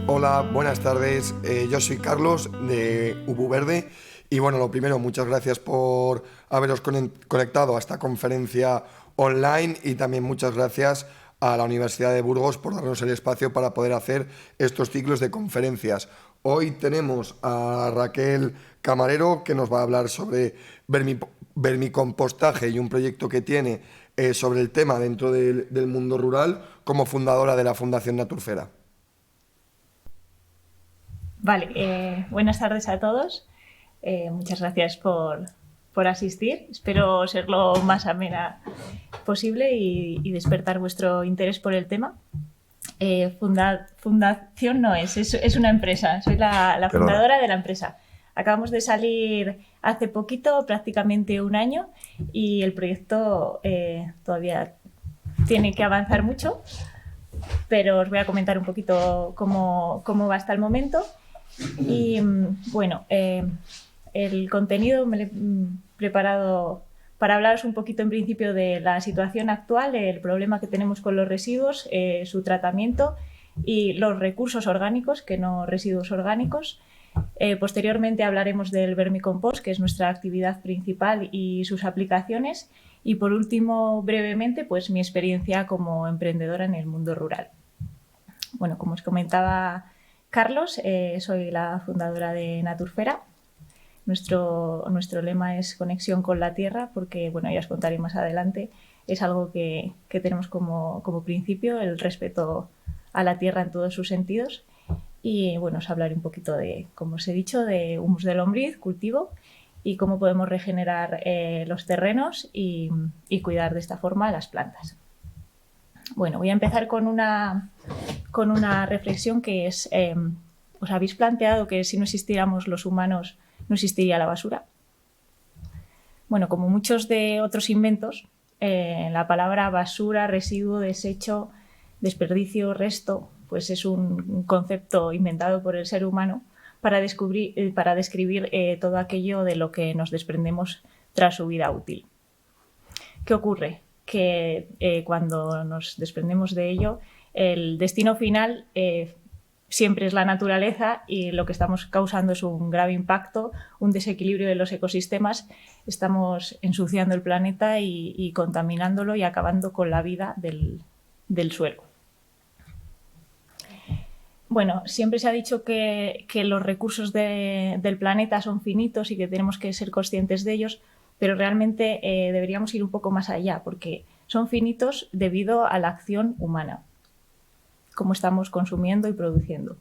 Hola, buenas tardes. Yo soy Carlos de Ubu Verde y bueno, lo primero, muchas gracias por haberos conectado a esta conferencia online y también muchas gracias a la Universidad de Burgos por darnos el espacio para poder hacer estos ciclos de conferencias. Hoy tenemos a Raquel Camarero que nos va a hablar sobre vermicompostaje y un proyecto que tiene sobre el tema dentro del mundo rural como fundadora de la Fundación Naturfera. Vale, buenas tardes a todos. Muchas gracias por asistir. Espero ser lo más amena posible y despertar vuestro interés por el tema. Fundación no es una empresa. Soy la Perdona. fundadora de la empresa. Acabamos de salir hace poquito, prácticamente un año, y el proyecto todavía tiene que avanzar mucho, pero os voy a comentar un poquito cómo va hasta el momento. Y bueno, el contenido me lo he preparado para hablaros un poquito en principio de la situación actual, el problema que tenemos con los residuos, su tratamiento y los recursos orgánicos, que no residuos orgánicos. Posteriormente hablaremos del vermicompost, que es nuestra actividad principal y sus aplicaciones. Y por último, brevemente, pues mi experiencia como emprendedora en el mundo rural. Bueno, como os comentaba Carlos, soy la fundadora de Naturfera. Nuestro lema es conexión con la tierra, porque, bueno, ya os contaré más adelante, es algo que tenemos como principio, el respeto a la tierra en todos sus sentidos. Y bueno, os hablaré un poquito de, como os he dicho, de humus de lombriz, cultivo, y cómo podemos regenerar los terrenos y cuidar de esta forma las plantas. Bueno, voy a empezar con una reflexión que es, ¿os habéis planteado que si no existiéramos los humanos no existiría la basura? Bueno, como muchos de otros inventos, la palabra basura, residuo, desecho, desperdicio, resto, pues es un concepto inventado por el ser humano para describir todo aquello de lo que nos desprendemos tras su vida útil. ¿Qué ocurre? Que cuando nos desprendemos de ello, el destino final siempre es la naturaleza y lo que estamos causando es un grave impacto, un desequilibrio de los ecosistemas. Estamos ensuciando el planeta y contaminándolo y acabando con la vida del suelo. Bueno, siempre se ha dicho que los recursos del planeta son finitos y que tenemos que ser conscientes de ellos, pero realmente deberíamos ir un poco más allá, porque son finitos debido a la acción humana, cómo estamos consumiendo y produciendo.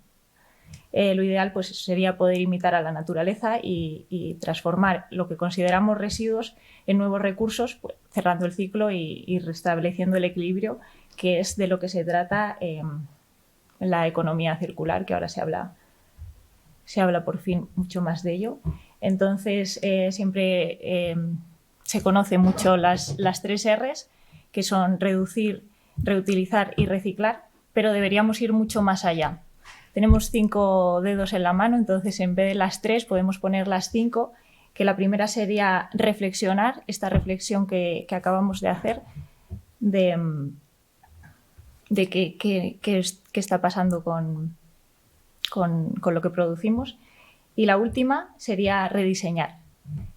Lo ideal pues, sería poder imitar a la naturaleza y transformar lo que consideramos residuos en nuevos recursos, pues, cerrando el ciclo y restableciendo el equilibrio, que es de lo que se trata la economía circular, que ahora se habla por fin mucho más de ello. Entonces, siempre se conocen mucho las 3 Rs, que son reducir, reutilizar y reciclar, pero deberíamos ir mucho más allá. Tenemos 5 dedos en la mano, entonces en vez de las 3 podemos poner las 5, que la primera sería reflexionar, esta reflexión que acabamos de hacer, de qué está pasando con lo que producimos. Y la última sería rediseñar,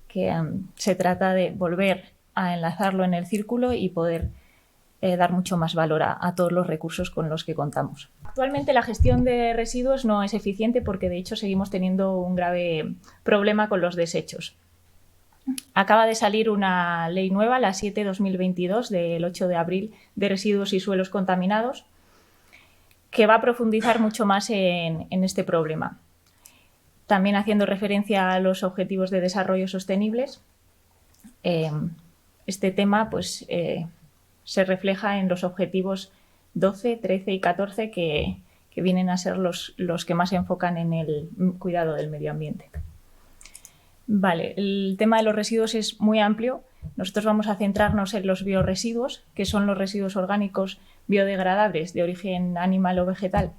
que se trata de volver a enlazarlo en el círculo y poder dar mucho más valor a todos los recursos con los que contamos. Actualmente la gestión de residuos no es eficiente porque de hecho seguimos teniendo un grave problema con los desechos. Acaba de salir una ley nueva, la 7/2022, del 8 de abril, de residuos y suelos contaminados, que va a profundizar mucho más en este problema. También haciendo referencia a los objetivos de desarrollo sostenibles, este tema pues, se refleja en los objetivos 12, 13 y 14 que vienen a ser los que más se enfocan en el cuidado del medio ambiente. Vale, el tema de los residuos es muy amplio. Nosotros vamos a centrarnos en los biorresiduos, que son los residuos orgánicos biodegradables de origen animal o vegetal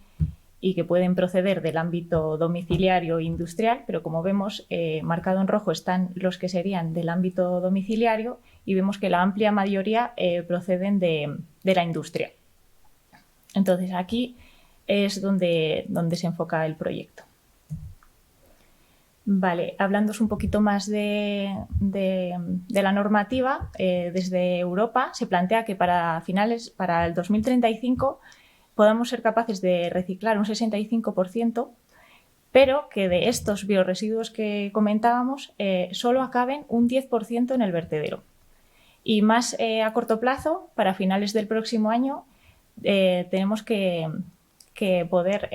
y que pueden proceder del ámbito domiciliario e industrial, pero como vemos, marcado en rojo están los que serían del ámbito domiciliario y vemos que la amplia mayoría proceden de la industria. Entonces, aquí es donde se enfoca el proyecto. Vale, hablándoos un poquito más de la normativa, desde Europa se plantea que para el 2035, podamos ser capaces de reciclar un 65%, pero que de estos biorresiduos que comentábamos, solo acaben un 10% en el vertedero. Y más a corto plazo, para finales del próximo año, tenemos que poder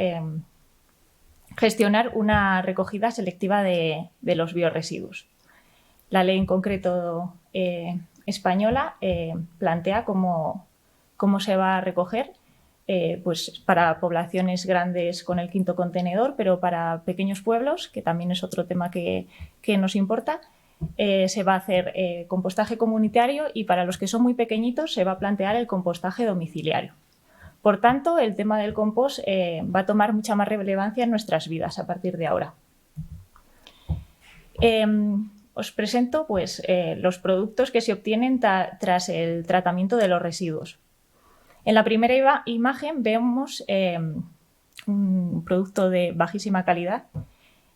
gestionar una recogida selectiva de los biorresiduos. La ley en concreto española plantea cómo se va a recoger, pues para poblaciones grandes con el quinto contenedor, pero para pequeños pueblos, que también es otro tema que nos importa, se va a hacer compostaje comunitario, y para los que son muy pequeñitos se va a plantear el compostaje domiciliario. Por tanto, el tema del compost va a tomar mucha más relevancia en nuestras vidas a partir de ahora. Os presento pues, los productos que se obtienen tras el tratamiento de los residuos. En la primera imagen vemos un producto de bajísima calidad.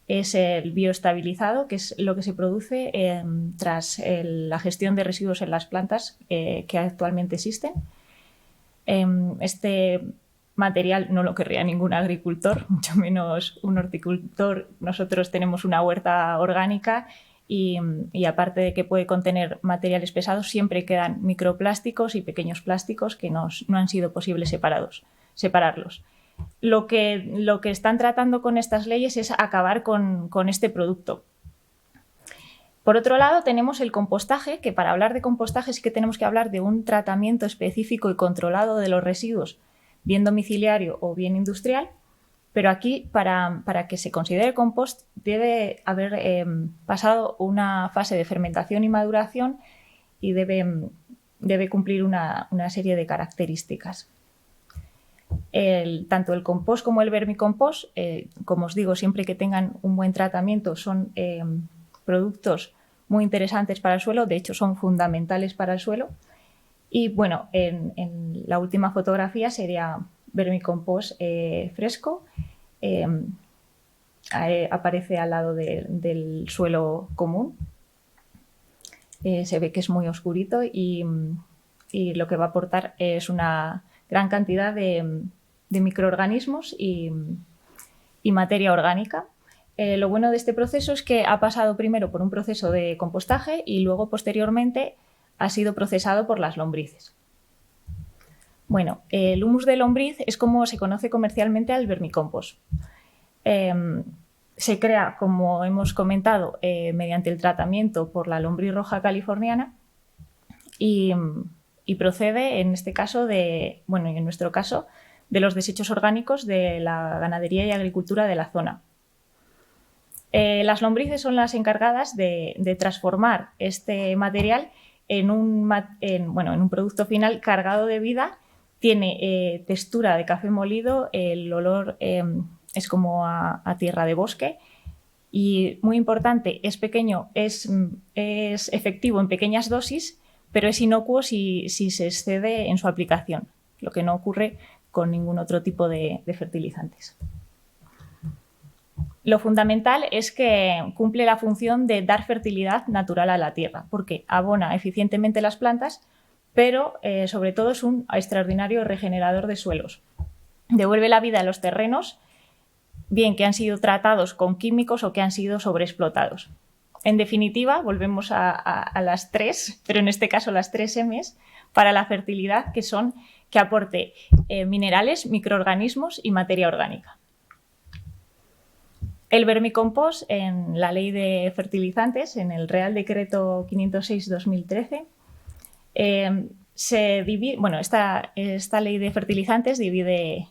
Es el bioestabilizado, que es lo que se produce tras la gestión de residuos en las plantas que actualmente existen. Este material no lo querría ningún agricultor, mucho menos un horticultor. Nosotros tenemos una huerta orgánica y aparte de que puede contener materiales pesados, siempre quedan microplásticos y pequeños plásticos que no han sido posible separarlos. Lo que están tratando con estas leyes es acabar con este producto. Por otro lado, tenemos el compostaje, que para hablar de compostaje sí que tenemos que hablar de un tratamiento específico y controlado de los residuos, bien domiciliario o bien industrial, pero aquí para que se considere compost debe haber pasado una fase de fermentación y maduración y debe cumplir una serie de características. Tanto el compost como el vermicompost, como os digo, siempre que tengan un buen tratamiento, son productos muy interesantes para el suelo, de hecho son fundamentales para el suelo. Y bueno, en la última fotografía sería vermicompost fresco, aparece al lado del suelo común, se ve que es muy oscurito y lo que va a aportar es una gran cantidad de microorganismos y materia orgánica. Lo bueno de este proceso es que ha pasado primero por un proceso de compostaje y luego posteriormente ha sido procesado por las lombrices. Bueno, el humus de lombriz es como se conoce comercialmente al vermicompost. Se crea, como hemos comentado, mediante el tratamiento por la lombriz roja californiana y procede, en este caso, y en nuestro caso, de los desechos orgánicos de la ganadería y agricultura de la zona. Las lombrices son las encargadas de transformar este material en un producto final cargado de vida. Tiene textura de café molido, el olor es como a tierra de bosque y, muy importante, es pequeño, es efectivo en pequeñas dosis, pero es inocuo si se excede en su aplicación, lo que no ocurre con ningún otro tipo de fertilizantes. Lo fundamental es que cumple la función de dar fertilidad natural a la tierra, porque abona eficientemente las plantas, pero sobre todo es un extraordinario regenerador de suelos. Devuelve la vida a los terrenos, bien que han sido tratados con químicos o que han sido sobreexplotados. En definitiva, volvemos a las tres, pero en este caso las 3 M's, para la fertilidad, que son que aporte minerales, microorganismos y materia orgánica. El vermicompost, en la Ley de Fertilizantes, en el Real Decreto 506/2013, se divide, esta Ley de Fertilizantes divide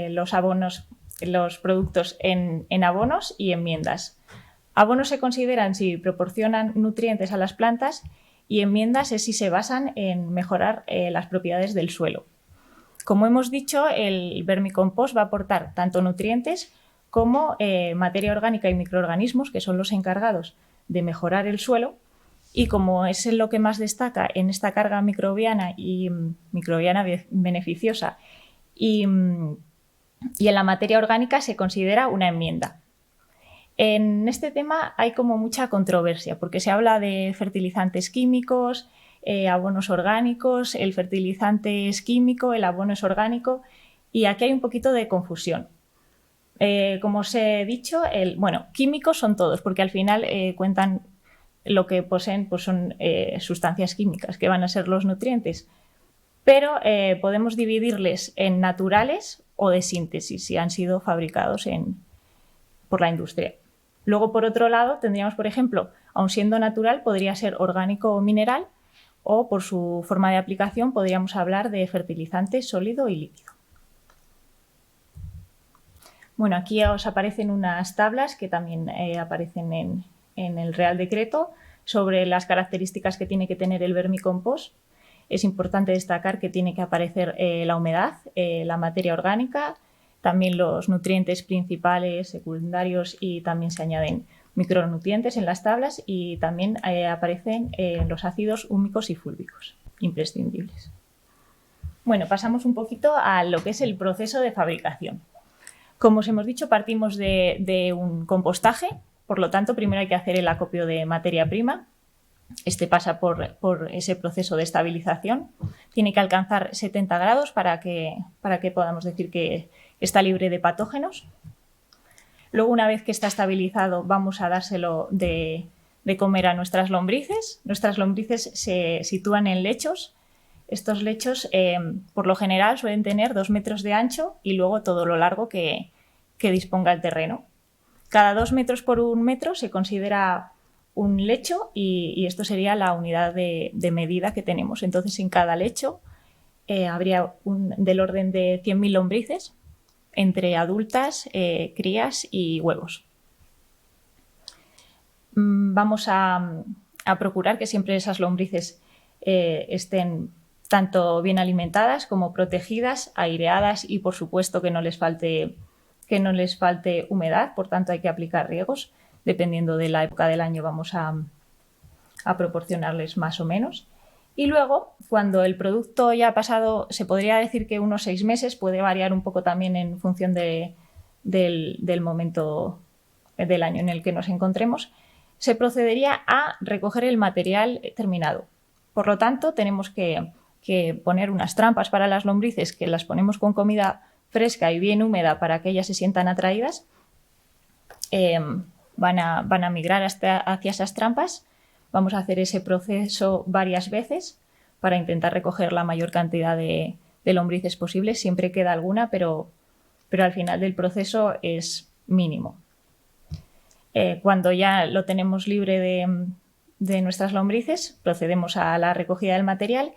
los productos en abonos y enmiendas. Abonos se consideran si proporcionan nutrientes a las plantas y enmiendas es si se basan en mejorar las propiedades del suelo. Como hemos dicho, el vermicompost va a aportar tanto nutrientes como materia orgánica y microorganismos, que son los encargados de mejorar el suelo, y como es lo que más destaca en esta carga microbiana beneficiosa y y en la materia orgánica se considera una enmienda. En este tema hay como mucha controversia porque se habla de fertilizantes químicos, abonos orgánicos, el fertilizante es químico, el abono es orgánico y aquí hay un poquito de confusión. Como os he dicho, químicos son todos porque al final cuentan lo que poseen, pues son sustancias químicas que van a ser los nutrientes, pero podemos dividirles en naturales o de síntesis si han sido fabricados por la industria. Luego, por otro lado, tendríamos, por ejemplo, aun siendo natural, podría ser orgánico o mineral, o por su forma de aplicación podríamos hablar de fertilizante sólido y líquido. Bueno, aquí os aparecen unas tablas que también aparecen en el Real Decreto sobre las características que tiene que tener el vermicompost. Es importante destacar que tiene que aparecer la humedad, la materia orgánica, también los nutrientes principales, secundarios y también se añaden micronutrientes en las tablas y también aparecen los ácidos húmicos y fúlvicos, imprescindibles. Bueno, pasamos un poquito a lo que es el proceso de fabricación. Como os hemos dicho, partimos de un compostaje, por lo tanto, primero hay que hacer el acopio de materia prima. Este pasa por ese proceso de estabilización. Tiene que alcanzar 70 grados para que podamos decir que está libre de patógenos. Luego, una vez que está estabilizado, vamos a dárselo de comer a nuestras lombrices. Nuestras lombrices se sitúan en lechos. Estos lechos, por lo general, suelen tener 2 metros de ancho y luego todo lo largo que disponga el terreno. Cada 2 metros por 1 metro se considera un lecho y esto sería la unidad de medida que tenemos. Entonces, en cada lecho habría del orden de 100.000 lombrices entre adultas, crías y huevos. Vamos a procurar que siempre esas lombrices estén tanto bien alimentadas como protegidas, aireadas y, por supuesto, que no les falte humedad. Por tanto, hay que aplicar riegos. Dependiendo de la época del año vamos a proporcionarles más o menos. Y luego, cuando el producto ya ha pasado, se podría decir que unos 6 meses, puede variar un poco también en función del momento del año en el que nos encontremos, se procedería a recoger el material terminado. Por lo tanto, tenemos que poner unas trampas para las lombrices que las ponemos con comida fresca y bien húmeda para que ellas se sientan atraídas. Van a migrar hacia esas trampas. Vamos a hacer ese proceso varias veces para intentar recoger la mayor cantidad de lombrices posible. Siempre queda alguna, pero al final del proceso es mínimo. Cuando ya lo tenemos libre de nuestras lombrices, procedemos a la recogida del material.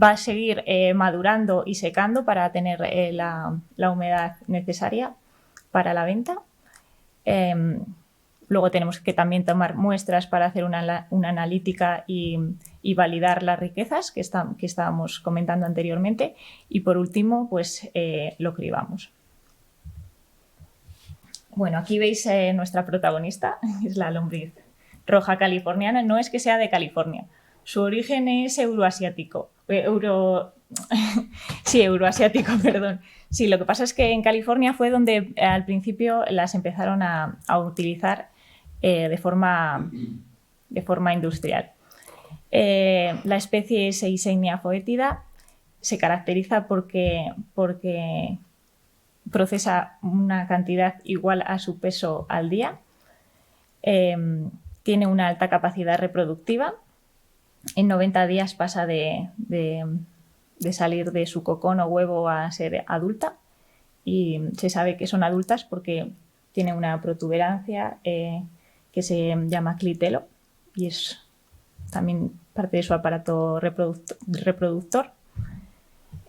Va a seguir madurando y secando para tener la humedad necesaria para la venta. Luego tenemos que también tomar muestras para hacer una analítica y validar las riquezas que estábamos comentando anteriormente. Y por último, pues lo cribamos. Bueno, aquí veis nuestra protagonista, es la lombriz roja californiana. No es que sea de California, su origen es euroasiático. Euroasiático, perdón. Sí, lo que pasa es que en California fue donde al principio las empezaron a utilizar de forma industrial. La especie es Eisenia foetida, se caracteriza porque procesa una cantidad igual a su peso al día, tiene una alta capacidad reproductiva, en 90 días pasa de salir de su cocón o huevo a ser adulta y se sabe que son adultas porque tiene una protuberancia que se llama clitelo y es también parte de su aparato reproductor.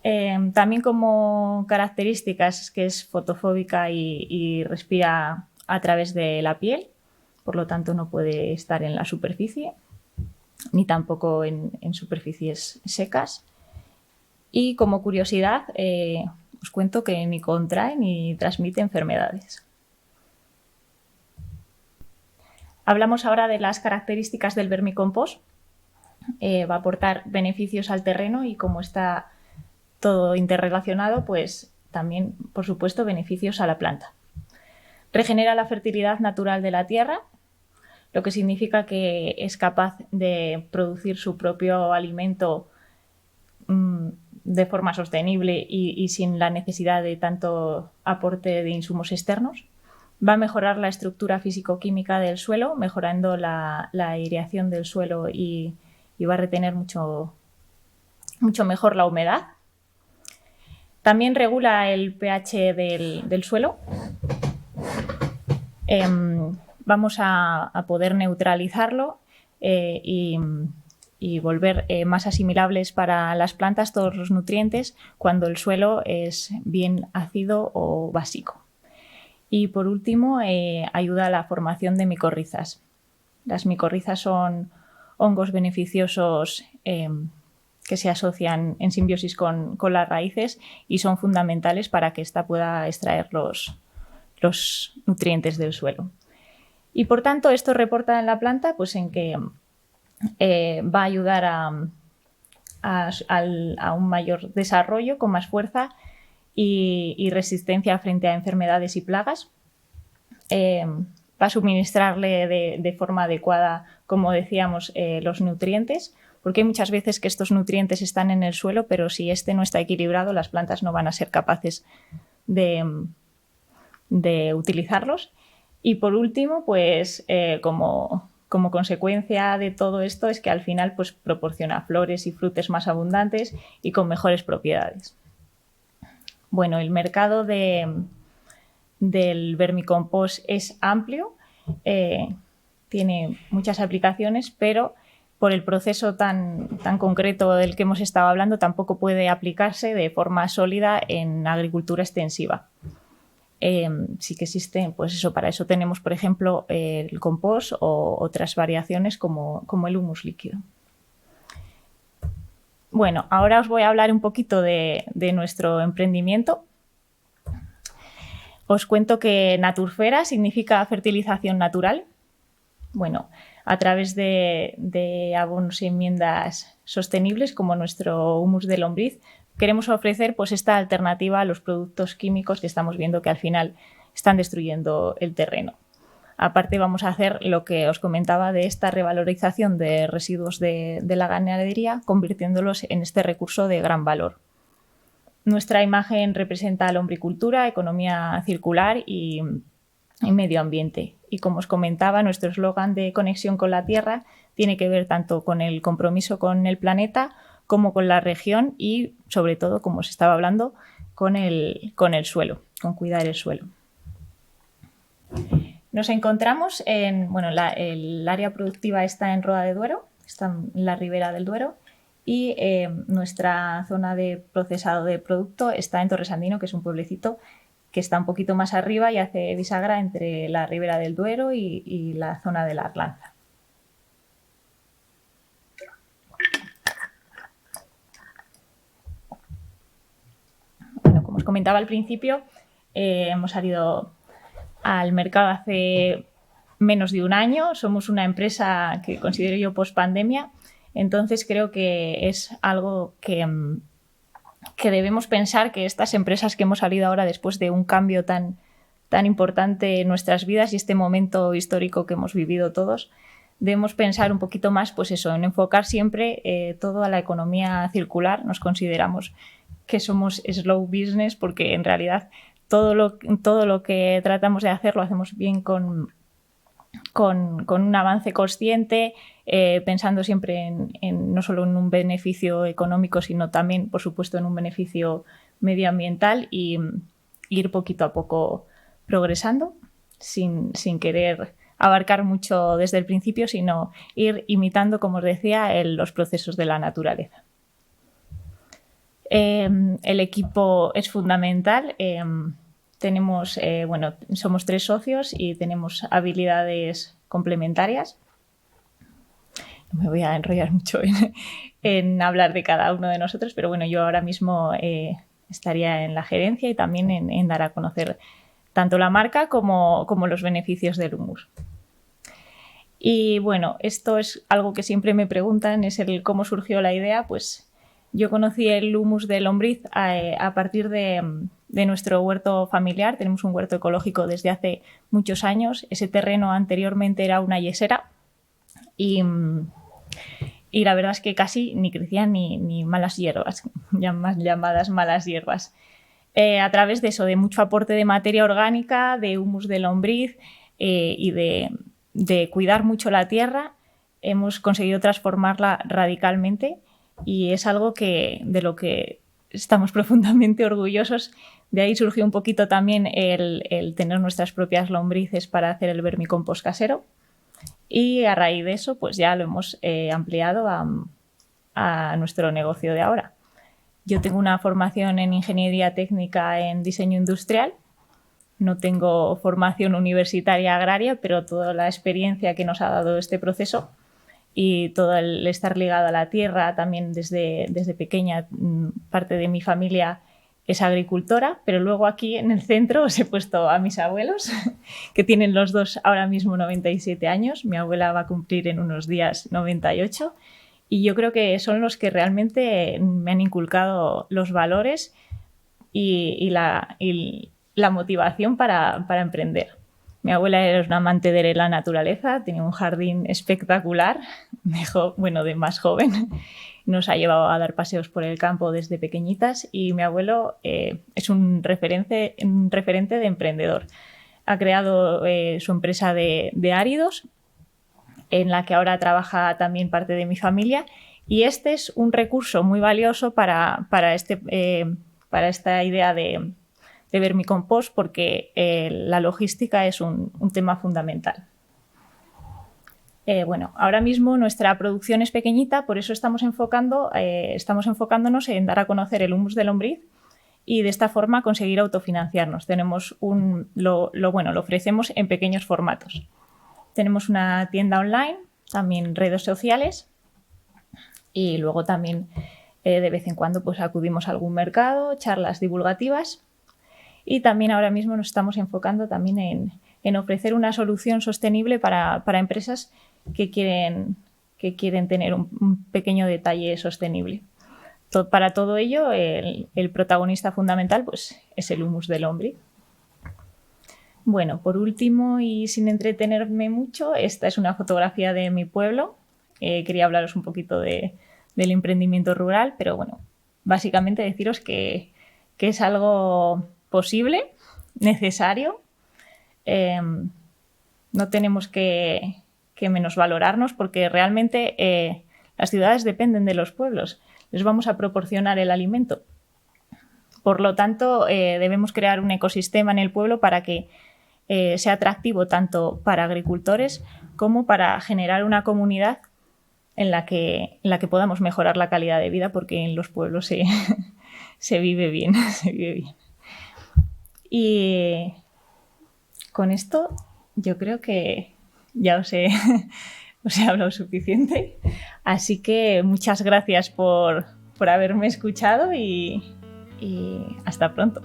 También como características que es fotofóbica y respira a través de la piel, por lo tanto no puede estar en la superficie ni tampoco en superficies secas. Y como curiosidad os cuento que ni contrae ni transmite enfermedades. Hablamos ahora de las características del vermicompost. Va a aportar beneficios al terreno y como está todo interrelacionado, pues también, por supuesto, beneficios a la planta. Regenera la fertilidad natural de la tierra, lo que significa que es capaz de producir su propio alimento de forma sostenible y sin la necesidad de tanto aporte de insumos externos. Va a mejorar la estructura físico-química del suelo, mejorando la aireación del suelo y va a retener mucho mejor la humedad. También regula el pH del suelo. Vamos a poder neutralizarlo y volver más asimilables para las plantas todos los nutrientes cuando el suelo es bien ácido o básico. Y por último, ayuda a la formación de micorrizas. Las micorrizas son hongos beneficiosos que se asocian en simbiosis con las raíces y son fundamentales para que ésta pueda extraer los nutrientes del suelo. Y por tanto, esto reporta en la planta pues, en que va a ayudar a un mayor desarrollo con más fuerza y resistencia frente a enfermedades y plagas. Va a suministrarle de forma adecuada, como decíamos, los nutrientes, porque hay muchas veces que estos nutrientes están en el suelo, pero si este no está equilibrado, las plantas no van a ser capaces de utilizarlos. Y por último, pues como consecuencia de todo esto es que al final pues, proporciona flores y frutos más abundantes y con mejores propiedades. Bueno, el mercado del vermicompost es amplio, tiene muchas aplicaciones, pero por el proceso tan concreto del que hemos estado hablando tampoco puede aplicarse de forma sólida en agricultura extensiva. Sí que existen, pues eso, para eso tenemos, por ejemplo, el compost o otras variaciones como el humus líquido. Bueno, ahora os voy a hablar un poquito de nuestro emprendimiento. Os cuento que Naturfera significa fertilización natural. Bueno, a través de abonos y enmiendas sostenibles como nuestro humus de lombriz, queremos ofrecer pues, esta alternativa a los productos químicos que estamos viendo que al final están destruyendo el terreno. Aparte vamos a hacer lo que os comentaba de esta revalorización de residuos de la ganadería, convirtiéndolos en este recurso de gran valor. Nuestra imagen representa la lombricultura, economía circular y medio ambiente. Y como os comentaba, nuestro eslogan de conexión con la tierra tiene que ver tanto con el compromiso con el planeta como con la región y, sobre todo, como os estaba hablando, con el suelo, con cuidar el suelo. Nos encontramos el área productiva está en Roda de Duero, está en la ribera del Duero, y nuestra zona de procesado de producto está en Torresandino, que es un pueblecito que está un poquito más arriba y hace bisagra entre la ribera del Duero y la zona de la Arlanza. Bueno, como os comentaba al principio, hemos salido al mercado hace menos de un año. Somos una empresa que considero yo post-pandemia, entonces creo que es algo que debemos pensar que estas empresas que hemos salido ahora después de un cambio tan importante en nuestras vidas y este momento histórico que hemos vivido todos, debemos pensar un poquito más pues eso, en enfocar siempre todo a la economía circular. Nos consideramos que somos slow business porque en realidad todo lo que tratamos de hacer lo hacemos bien con un avance consciente, pensando siempre no solo en un beneficio económico, sino también, por supuesto, en un beneficio medioambiental y ir poquito a poco progresando sin querer abarcar mucho desde el principio, sino ir imitando, como os decía, los procesos de la naturaleza. El equipo es fundamental. Somos 3 socios y tenemos habilidades complementarias. No me voy a enrollar mucho en hablar de cada uno de nosotros, pero bueno, yo ahora mismo estaría en la gerencia y también en dar a conocer tanto la marca como los beneficios del humus. Y bueno, esto es algo que siempre me preguntan, es el cómo surgió la idea. Pues yo conocí el humus de lombriz a partir de de nuestro huerto familiar. Tenemos un huerto ecológico desde hace muchos años. Ese terreno anteriormente era una yesera y la verdad es que casi ni crecían ni malas hierbas, llamadas malas hierbas. A través de eso, de mucho aporte de materia orgánica, de humus de lombriz y de cuidar mucho la tierra, hemos conseguido transformarla radicalmente y es algo de lo que estamos profundamente orgullosos. De ahí surgió un poquito también el tener nuestras propias lombrices para hacer el vermicompost casero y a raíz de eso pues ya lo hemos ampliado a nuestro negocio de ahora. Yo tengo una formación en ingeniería técnica en diseño industrial. No tengo formación universitaria agraria, pero toda la experiencia que nos ha dado este proceso y todo el estar ligado a la tierra, también desde pequeña, parte de mi familia es agricultora, pero luego aquí en el centro os he puesto a mis abuelos, que tienen los dos ahora mismo 97 años. Mi abuela va a cumplir en unos días 98 y yo creo que son los que realmente me han inculcado los valores y la motivación para emprender. Mi abuela era una amante de la naturaleza, tenía un jardín espectacular, de más joven. Nos ha llevado a dar paseos por el campo desde pequeñitas y mi abuelo es un referente de emprendedor. Ha creado su empresa de áridos, en la que ahora trabaja también parte de mi familia, y este es un recurso muy valioso para esta idea de vermicompost, porque la logística es un tema fundamental. Ahora mismo nuestra producción es pequeñita, por eso estamos enfocándonos en dar a conocer el humus de lombriz y de esta forma conseguir autofinanciarnos. Lo ofrecemos en pequeños formatos. Tenemos una tienda online, también redes sociales y luego también de vez en cuando pues acudimos a algún mercado, charlas divulgativas. Y también ahora mismo nos estamos enfocando también en ofrecer una solución sostenible para empresas que quieren tener un pequeño detalle sostenible. Para todo ello, el protagonista fundamental pues, es el humus de lombriz. Bueno, por último y sin entretenerme mucho, esta es una fotografía de mi pueblo. Quería hablaros un poquito del emprendimiento rural, pero bueno, básicamente deciros que es algo posible, necesario. No tenemos que menosvalorarnos porque realmente las ciudades dependen de los pueblos. Les vamos a proporcionar el alimento. Por lo tanto, debemos crear un ecosistema en el pueblo para que sea atractivo tanto para agricultores como para generar una comunidad en la que podamos mejorar la calidad de vida, porque en los pueblos se vive bien, se vive bien. Y con esto yo creo que ya os he hablado suficiente. Así que muchas gracias por haberme escuchado y hasta pronto.